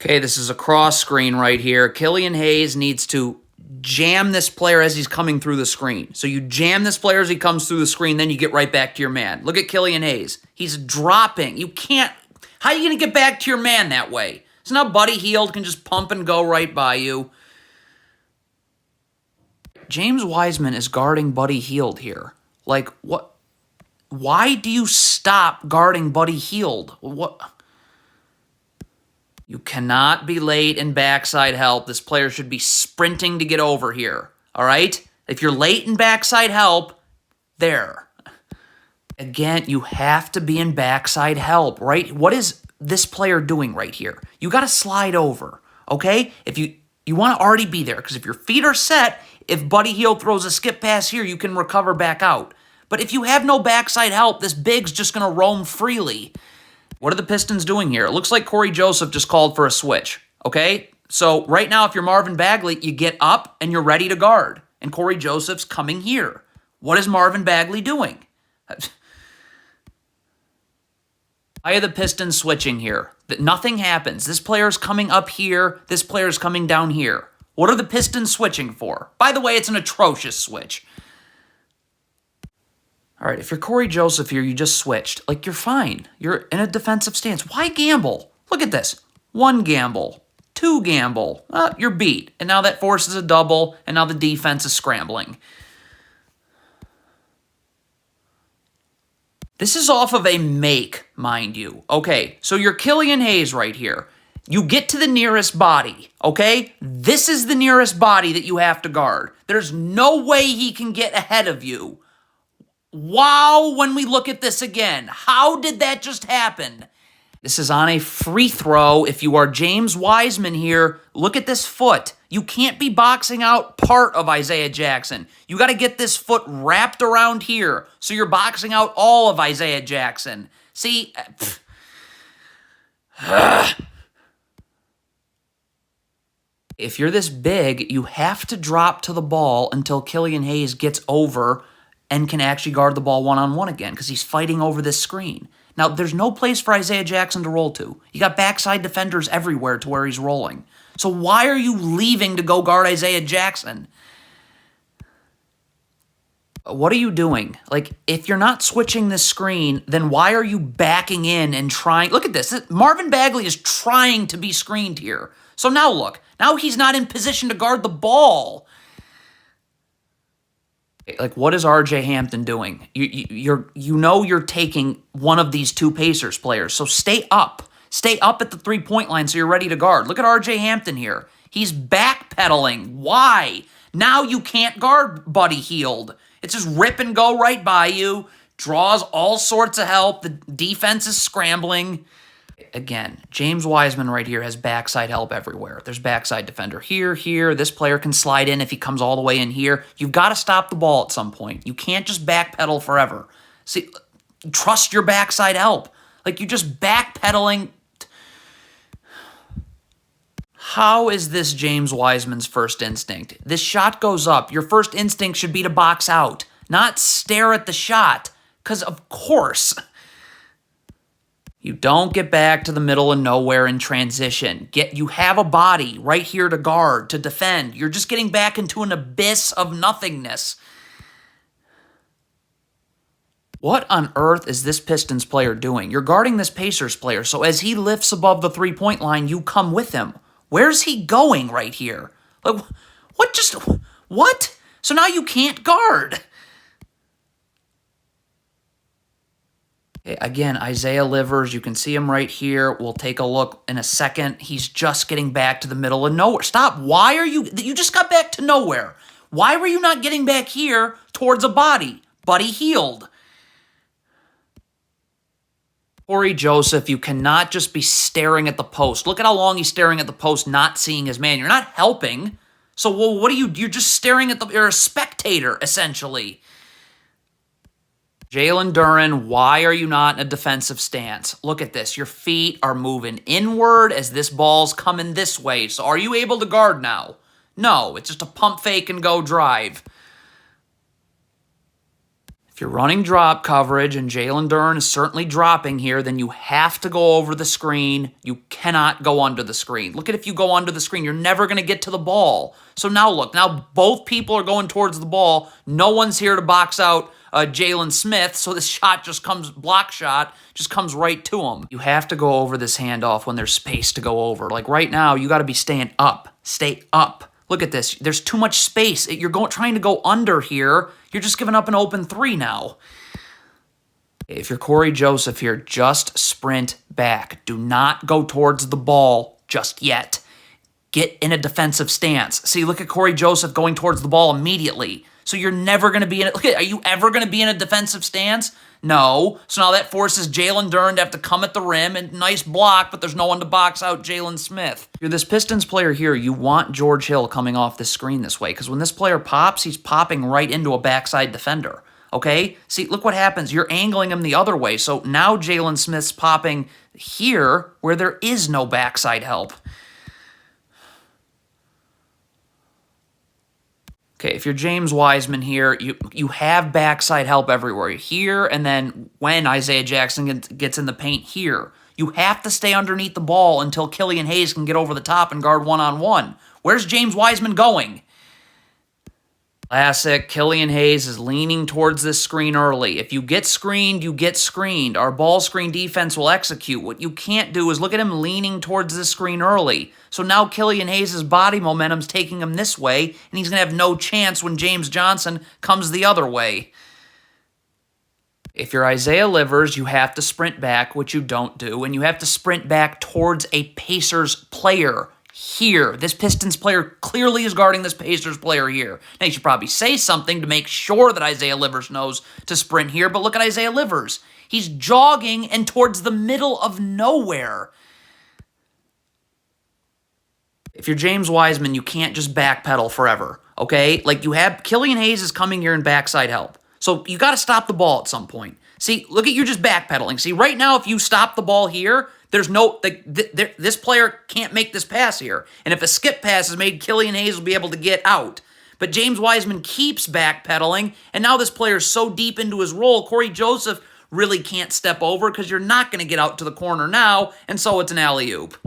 Okay, this is a cross screen right here. Killian Hayes needs to jam this player as he's coming through the screen. So you jam this player as he comes through the screen, then you get right back to your man. Look at Killian Hayes. He's dropping. You can't... How are you going to get back to your man that way? So now Buddy Hield can just pump and go right by you. James Wiseman is guarding Buddy Hield here. Like, what? Why do you stop guarding Buddy Hield? What... You cannot be late in backside help. This player should be sprinting to get over here, all right? If you're late in backside help, there. Again, you have to be in backside help, right? What is this player doing right here? You got to slide over, okay? If you want to already be there, because if your feet are set, if Buddy Hield throws a skip pass here, you can recover back out. But if you have no backside help, this big's just going to roam freely. What are the Pistons doing here? It looks like Corey Joseph just called for a switch, okay? So right now, if you're Marvin Bagley, you get up and you're ready to guard. And Corey Joseph's coming here. What is Marvin Bagley doing? Why are the Pistons switching here? Nothing happens. This player's coming up here. This player's coming down here. What are the Pistons switching for? By the way, it's an atrocious switch. All right, if you're Corey Joseph here, you just switched. Like, you're fine. You're in a defensive stance. Why gamble? Look at this. 1 gamble. 2 gamble. You're beat. And now that forces a double, and now the defense is scrambling. This is off of a make, mind you. Okay, so you're Killian Hayes right here. You get to the nearest body, okay? This is the nearest body that you have to guard. There's no way he can get ahead of you. Wow, when we look at this again, how did that just happen? This is on a free throw. If you are James Wiseman here, look at this foot. You can't be boxing out part of Isaiah Jackson. You got to get this foot wrapped around here, so you're boxing out all of Isaiah Jackson. See? If you're this big, you have to drop to the ball until Killian Hayes gets over and can actually guard the ball one-on-one again because he's fighting over this screen. Now, there's no place for Isaiah Jackson to roll to. You got backside defenders everywhere to where he's rolling. So why are you leaving to go guard Isaiah Jackson? What are you doing? Like, if you're not switching this screen, then why are you backing in and trying? Look at this. Marvin Bagley is trying to be screened here. So now look. Now he's not in position to guard the ball. Like, what is R.J. Hampton doing? You know you're taking one of these 2 Pacers players, so stay up. Stay up at the three-point line so you're ready to guard. Look at R.J. Hampton here. He's backpedaling. Why? Now you can't guard Buddy Hield. It's just rip and go right by you. Draws all sorts of help. The defense is scrambling. Again, James Wiseman right here has backside help everywhere. There's backside defender here, here. This player can slide in if he comes all the way in here. You've got to stop the ball at some point. You can't just backpedal forever. See, trust your backside help. Like, you're just backpedaling. How is this James Wiseman's first instinct? This shot goes up. Your first instinct should be to box out, not stare at the shot. Because, of course... You don't get back to the middle of nowhere in transition. You have a body right here to guard, to defend. You're just getting back into an abyss of nothingness. What on earth is this Pistons player doing? You're guarding this Pacers player, so as he lifts above the three-point line, you come with him. Where's he going right here? Like, what? So now you can't guard. Again, Isaiah Livers, you can see him right here. We'll take a look in a second. He's just getting back to the middle of nowhere. Stop. Why are you just got back to nowhere. Why were you not getting back here towards a body? Buddy Hield. Corey Joseph, you cannot just be staring at the post. Look at how long he's staring at the post, not seeing his man. You're not helping. So, well, what are you? You're just staring at you're a spectator, essentially. Jalen Duren, why are you not in a defensive stance? Look at this. Your feet are moving inward as this ball's coming this way. So are you able to guard now? No, it's just a pump fake and go drive. If you're running drop coverage and Jalen Duren is certainly dropping here, then you have to go over the screen. You cannot go under the screen. Look at if you go under the screen, you're never going to get to the ball. So now look, now both people are going towards the ball. No one's here to box out Jalen Smith, so this shot just comes, block shot, just comes right to him. You have to go over this handoff when there's space to go over. Like right now, you got to be staying up. Stay up. Look at this. There's too much space. You're trying to go under here. You're just giving up an open three now. If you're Corey Joseph here, just sprint back. Do not go towards the ball just yet. Get in a defensive stance. See, look at Corey Joseph going towards the ball immediately. So you're never going to be in it. Look at, are you ever going to be in a defensive stance? No. So now that forces Jalen Duren to have to come at the rim and nice block, but there's no one to box out Jalen Smith. You're this Pistons player here. You want George Hill coming off the screen this way because when this player pops, he's popping right into a backside defender. Okay? See, look what happens. You're angling him the other way. So now Jalen Smith's popping here where there is no backside help. Okay, if you're James Wiseman here, you have backside help everywhere. Here, and then when Isaiah Jackson gets in the paint here, you have to stay underneath the ball until Killian Hayes can get over the top and guard one-on-one. Where's James Wiseman going? Classic. Killian Hayes is leaning towards this screen early. If you get screened, you get screened. Our ball screen defense will execute. What you can't do is look at him leaning towards this screen early. So now Killian Hayes' body momentum's taking him this way, and he's going to have no chance when James Johnson comes the other way. If you're Isaiah Livers, you have to sprint back, which you don't do, and you have to sprint back towards a Pacers player here. This Pistons player clearly is guarding this Pacers player here. Now, you should probably say something to make sure that Isaiah Livers knows to sprint here, but look at Isaiah Livers. He's jogging and towards the middle of nowhere. If you're James Wiseman, you can't just backpedal forever, okay? Like you have, Killian Hayes is coming here in backside help. So you got to stop the ball at some point. See, look at you just backpedaling. See, right now, if you stop the ball here, there's no, this player can't make this pass here. And if a skip pass is made, Killian Hayes will be able to get out. But James Wiseman keeps backpedaling, and now this player is so deep into his role, Corey Joseph really can't step over because you're not going to get out to the corner now, and so it's an alley-oop.